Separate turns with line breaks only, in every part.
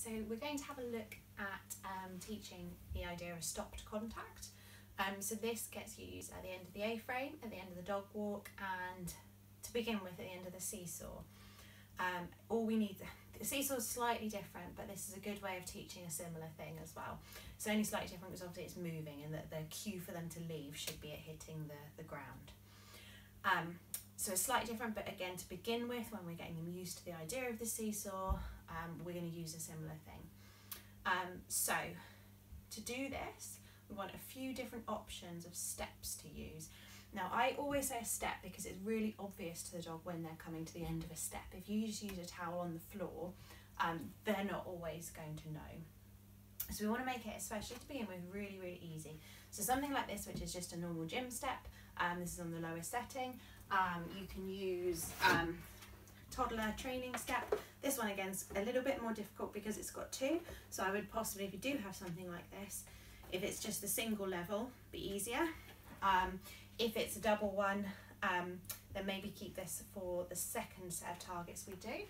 so we're going to have a look at teaching the idea of stopped contact. So this gets used at the end of the A-frame, at the end of the dog walk, and to begin with at the end of the seesaw. All we need, the seesaw is slightly different, but this is a good way of teaching a similar thing as well. It's only slightly different because obviously it's moving, and that the cue for them to leave should be it hitting the ground. So it's slightly different, but again, to begin with, when we're getting them used to the idea of the seesaw, we're going to use a similar thing. So to do this, we want a few different options of steps to use. Now, I always say a step because it's really obvious to the dog when they're coming to the end of a step. If you just use a towel on the floor, they're not always going to know. So we want to make it, especially to begin with, really, really easy. So something like this, which is just a normal gym step, this is on the lowest setting. You can use toddler training step. This one again is a little bit more difficult because it's got two. So I would possibly, if you do have something like this, if it's just a single level, be easier. If it's a double one, then maybe keep this for the second set of targets we do.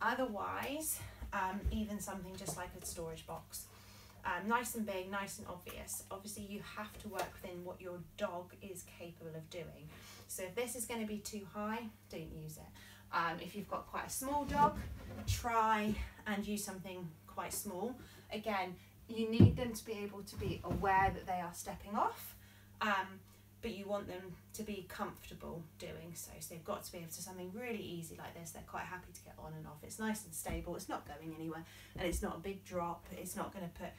Otherwise, even something just like a storage box. Nice and big, nice and obvious. Obviously you have to work within what your dog is capable of doing. So if this is going to be too high, don't use it. If you've got quite a small dog, try and use something quite small. Again, you need them to be able to be aware that they are stepping off, but you want them to be comfortable doing so. So they've got to be able to something really easy like this. They're quite happy to get on and off. It's nice and stable. It's not going anywhere, and it's not a big drop. It's not going to put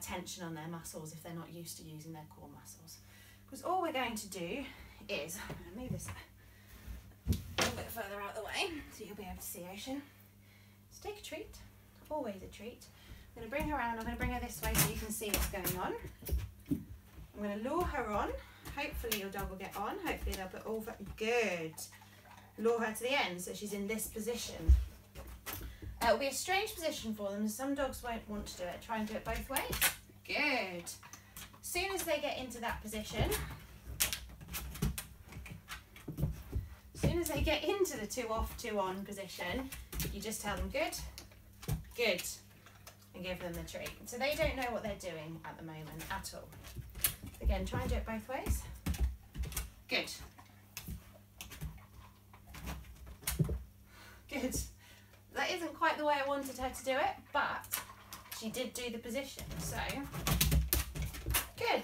tension on their muscles if they're not used to using their core muscles. Because all we're going to do is, I'm going to move this a little bit further out of the way so you'll be able to see Ocean. So take a treat, always a treat. I'm going to bring her around. I'm going to bring her this way so you can see what's going on. I'm going to lure her on. Hopefully your dog will get on. Hopefully they'll put all that. Good. Lure her to the end so she's in this position. It'll be a strange position for them. Some dogs won't want to do it. Try and do it both ways. Good. As soon as they get into that position, as soon as they get into the 2 off, 2 on position, you just tell them good, good, and give them the treat. So they don't know what they're doing at the moment at all. Again, try and do it both ways. Good. Good. That isn't quite the way I wanted her to do it, but she did do the position, so good.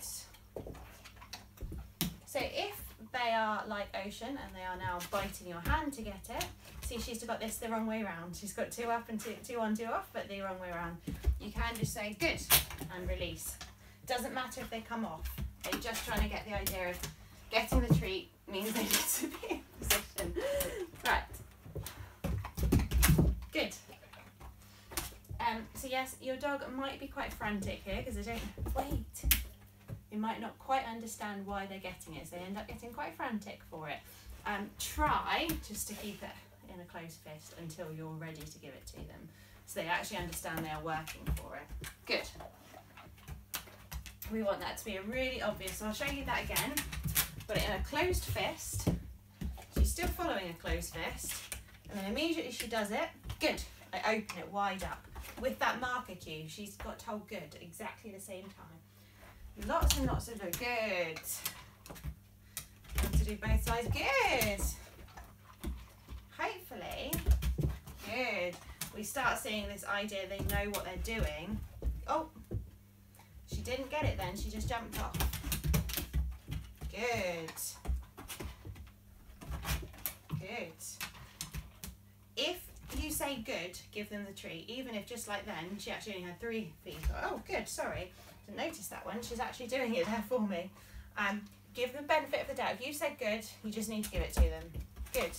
So if they are like Ocean and they are now biting your hand to get it, see, she's got this the wrong way around. She's got 2 up and 2 on, 2 off, but the wrong way around. You can just say good and release. Doesn't matter if they come off. They're just trying to get the idea of getting the treat means they need to be in position. Right. Good. So yes, your dog might be quite frantic here because they don't, wait. They might not quite understand why they're getting it, so they end up getting quite frantic for it. Try just to keep it in a closed fist until you're ready to give it to them, so they actually understand they are working for it. Good. We want that to be a really obvious, so I'll show you that again. Put it in a closed fist. She's still following a closed fist, and then immediately she does it, good, I open it wide up. With that marker cue, she's got told good exactly the same time. Lots and lots of good. Have to do both sides. Good. Hopefully, good. We start seeing this idea they know what they're doing. Oh, she didn't get it then. She just jumped off. Good. Good. If you say good, give them the treat. Even if just like then, she actually only had 3 feet. Oh, good, sorry. Didn't notice that one. She's actually doing it there for me. Give them the benefit of the doubt. If you said good, you just need to give it to them. Good.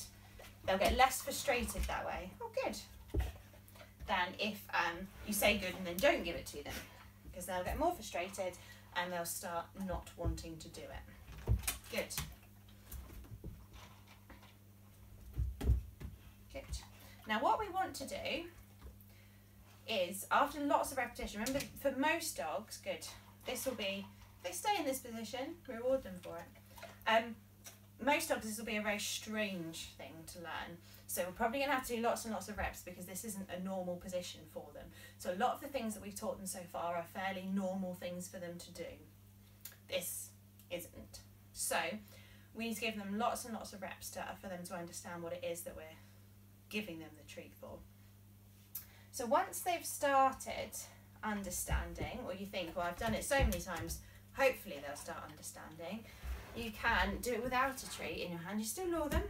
They'll get less frustrated that way. Oh, good. Than if you say good and then don't give it to them. Because they'll get more frustrated and they'll start not wanting to do it. Good. Good. Now what we want to do is, after lots of repetition, remember for most dogs, good, this will be, if they stay in this position, reward them for it. most dogs this will be a very strange thing to learn. So we're probably going to have to do lots and lots of reps because this isn't a normal position for them. So a lot of the things that we've taught them so far are fairly normal things for them to do. This isn't. So we need to give them lots and lots of reps for them to understand what it is that we're giving them the treat for. So once they've started understanding, or you think, well, I've done it so many times, hopefully they'll start understanding, you can do it without a treat in your hand. You still lure them.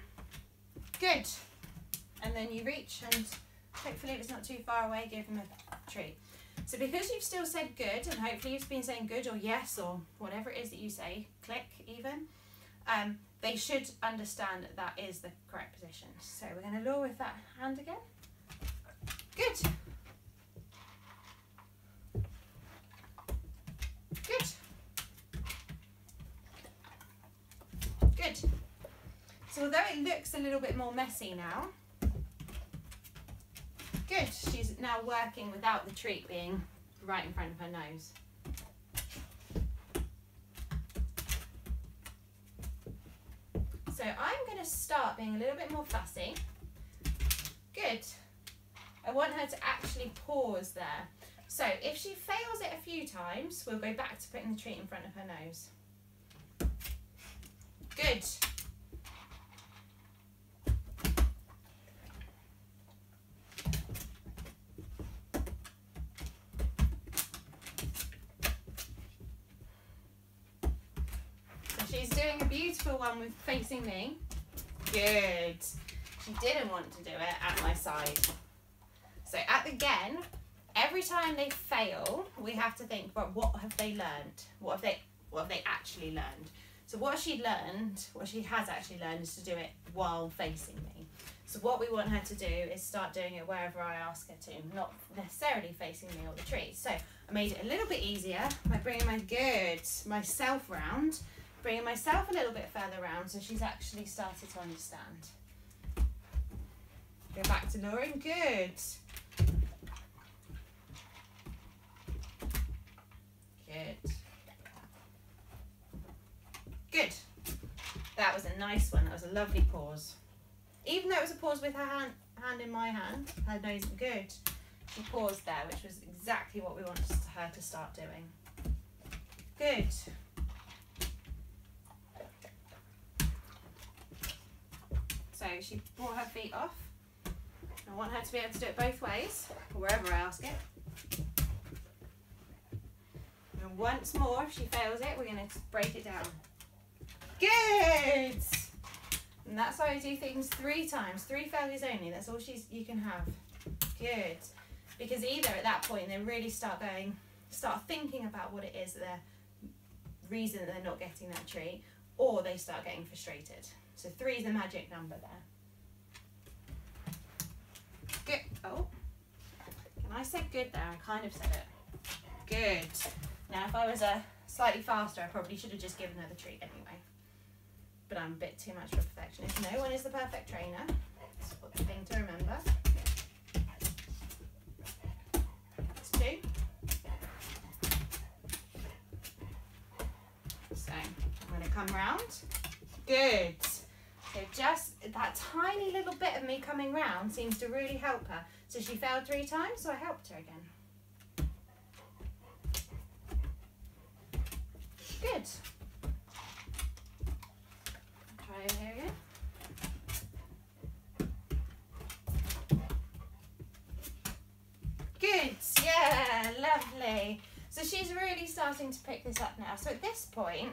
Good. And then you reach and hopefully if it's not too far away, give them a treat. So because you've still said good, and hopefully you've been saying good or yes or whatever it is that you say, click even, they should understand that is the correct position. So we're going to lure with that hand again. Good. Good. Good. So although it looks a little bit more messy now, good. She's now working without the treat being right in front of her nose. So I'm going to start being a little bit more fussy. Good. I want her to actually pause there. So if she fails it a few times, we'll go back to putting the treat in front of her nose. Good. So she's doing a beautiful one with facing me. Good. She didn't want to do it at my side. So again, every time they fail, we have to think, well, what have they learned? What have they actually learned? So what she has actually learned is to do it while facing me. So what we want her to do is start doing it wherever I ask her to, not necessarily facing me or the tree. So I made it a little bit easier by bringing myself round, bringing myself a little bit further round, so she's actually started to understand. Go back to luring, good. Good. Good. That was a nice one. That was a lovely pause. Even though it was a pause with her hand in my hand, her nose, good. She paused there, which was exactly what we wanted her to start doing. Good. So she brought her feet off. I want her to be able to do it both ways, wherever I ask it. And once more, if she fails it, we're going to break it down. Good! And that's why I do things 3 times. 3 failures only. That's all you can have. Good. Because either at that point, they really start thinking about what it is, the reason that they're not getting that treat, or they start getting frustrated. So 3 is the magic number there. Good. Oh, and I said good there. I kind of said it. Good. Now, if I was slightly faster, I probably should have just given her the treat anyway. But I'm a bit too much of a perfectionist. No one is the perfect trainer. That's the thing to remember. That's 2. So I'm going to come round. Good. So just that tiny little bit of me coming round seems to really help her. So she failed 3 times, so I helped her again. Good. Try over here again. Good, yeah, lovely. So she's really starting to pick this up now. So at this point,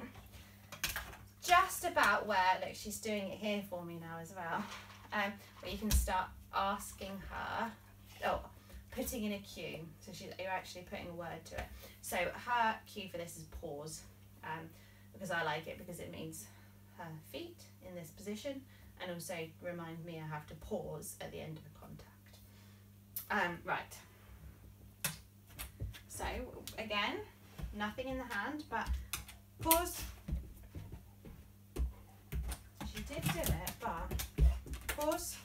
just about where, look, she's doing it here for me now as well, where you can start asking her, putting in a cue. So you're actually putting a word to it. So her cue for this is pause, because I like it because it means her feet in this position, and also reminds me I have to pause at the end of a contact. Right. So again, nothing in the hand, but pause. She did do it, but pause.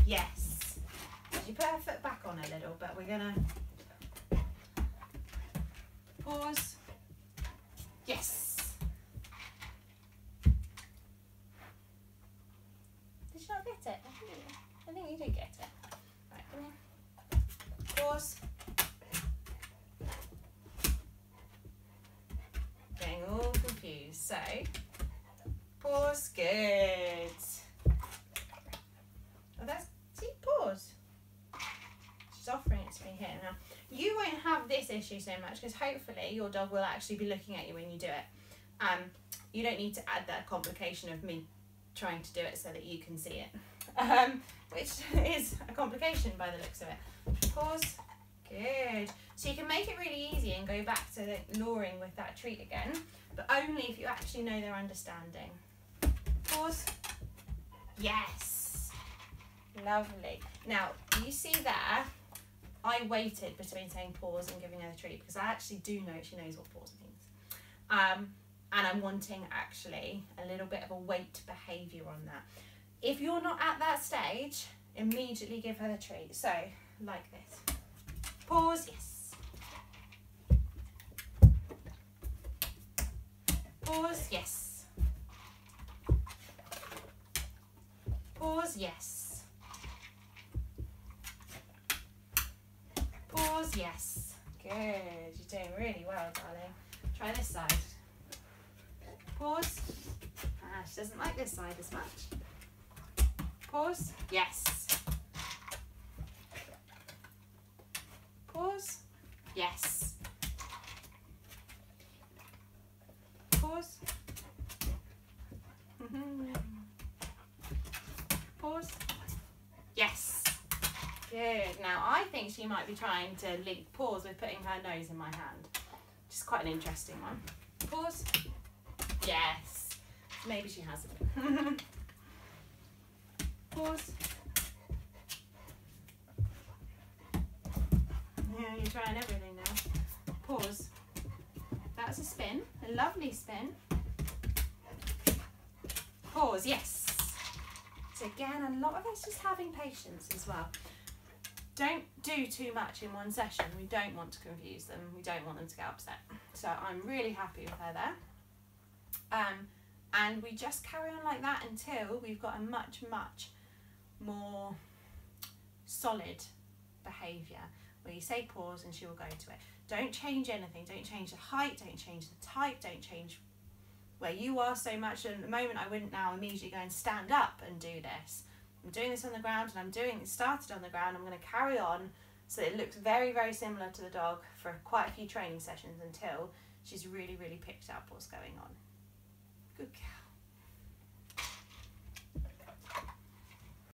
Yes. She put her foot back on a little, but we're gonna pause. Yes. it. I think you did get it. Right, come here. Pause. Getting all confused. So, pause. Good. Oh, that's, see, pause. She's offering it to me here now. You won't have this issue so much because hopefully your dog will actually be looking at you when you do it. You don't need to add that complication of me trying to do it so that you can see it, which is a complication by the looks of it. Pause. Good. So you can make it really easy and go back to the luring with that treat again, but only if you actually know their understanding. Pause. Yes. Lovely. Now, you see there, I waited between saying pause and giving her the treat because I actually do know she knows what pause means. And I'm wanting actually a little bit of a wait behaviour on that. If you're not at that stage, immediately give her the treat. So, like this. Pause, yes. Pause, yes. Pause, yes. Pause, yes. Good, you're doing really well, darling. Try this side. Pause. She doesn't like this side as much. Pause. Yes. Pause. Yes. Pause. Pause. Yes. Good. Now I think she might be trying to link pause with putting her nose in my hand. Which is quite an interesting one. Pause. Yes. Maybe she hasn't. Pause. Yeah, you're trying everything now. Pause. That's a spin. A lovely spin. Pause. Yes. So again, a lot of it's just having patience as well. Don't do too much in one session. We don't want to confuse them. We don't want them to get upset. So I'm really happy with her there. And we just carry on like that until we've got a much, much more solid behaviour where you say pause and she will go to it. Don't change anything. Don't change the height. Don't change the type. Don't change where you are so much. And at the moment, I wouldn't now immediately go and stand up and do this. I'm doing this on the ground and I'm doing it started on the ground. I'm going to carry on so that it looks very, very similar to the dog for quite a few training sessions until she's really, really picked up what's going on. Good.